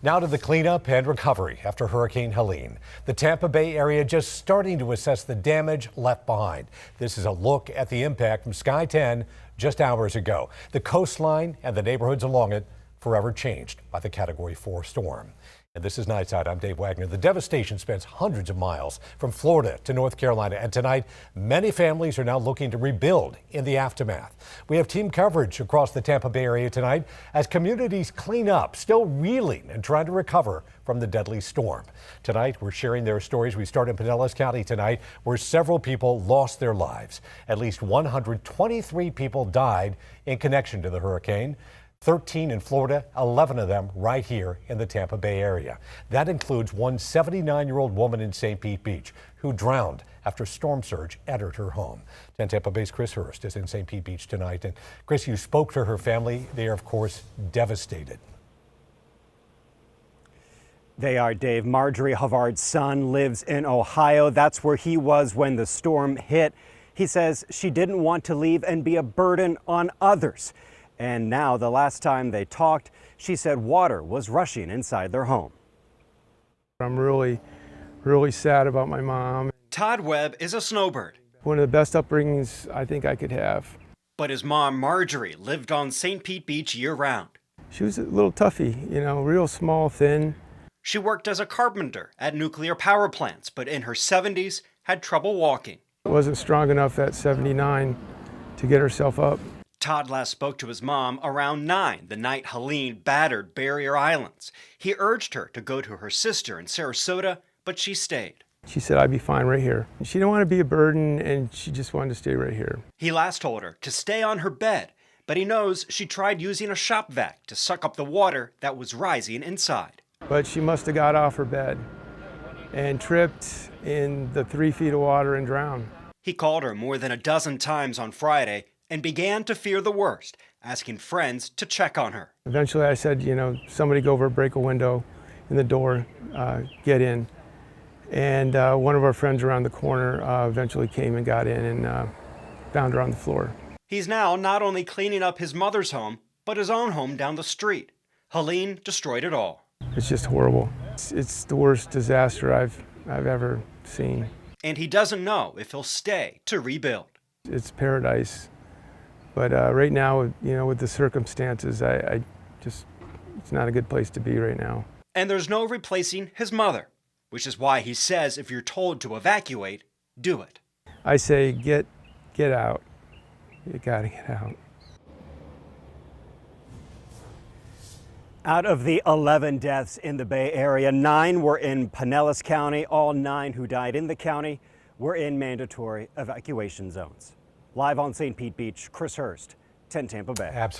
Now to the cleanup and recovery after Hurricane Helene. The Tampa Bay area just starting to assess the damage left behind. This is a look at the impact from Sky 10 just hours ago. The coastline and the neighborhoods along it forever changed by the Category 4 storm. And this is Nightside. I'm Dave Wagner. The devastation spans hundreds of miles from Florida to North Carolina. And tonight, many families are now looking to rebuild in the aftermath. We have team coverage across the Tampa Bay area tonight as communities clean up, still reeling and trying to recover from the deadly storm. Tonight, we're sharing their stories. We start in Pinellas County tonight, where several people lost their lives. At least 123 people died in connection to the hurricane. 13 in Florida, 11 of them right here in the Tampa Bay area. That includes one 79-year-old woman in St. Pete Beach who drowned after storm surge entered her home. 10 Tampa Bay's Chris Hurst is in St. Pete Beach tonight. And Chris, you spoke to her family. They are, of course, devastated. They are, Dave. Marjoroe Havard's son lives in Ohio. That's where he was when the storm hit. He says she didn't want to leave and be a burden on others. And now, the last time they talked, she said water was rushing inside their home. I'm really sad about my mom. Todd Webb is a snowbird. One of the best upbringings I think I could have. But his mom, Marjorie, lived on St. Pete Beach year-round. She was a little toughy, you know, real small, thin. She worked as a carpenter at nuclear power plants, but in her 70s, had trouble walking. Wasn't strong enough at 79 to get herself up. Todd last spoke to his mom around 9 the night Helene battered Barrier Islands. He urged her to go to her sister in Sarasota, but she stayed. She said, I'd be fine right here. She didn't want to be a burden, and she just wanted to stay right here. He last told her to stay on her bed, but he knows she tried using a shop vac to suck up the water that was rising inside. But she must have got off her bed and tripped in the 3 feet of water and drowned. He called her more than a dozen times on Friday and began to fear the worst, asking friends to check on her. Eventually I said, you know, somebody go over, break a window in the door, get in. And one of our friends around the corner eventually came and got in and found her on the floor. He's now not only cleaning up his mother's home, but his own home down the street. Helene destroyed it all. It's just horrible. It's the worst disaster I've ever seen. And he doesn't know if he'll stay to rebuild. It's paradise. But right now, you know, with the circumstances, I just, it's not a good place to be right now. And there's no replacing his mother, which is why he says if you're told to evacuate, do it. I say get out. You gotta get out. Out of the 11 deaths in the Bay Area, 9 were in Pinellas County. All 9 who died in the county were in mandatory evacuation zones. Live on St. Pete Beach, Chris Hurst, 10 Tampa Bay. Absolutely.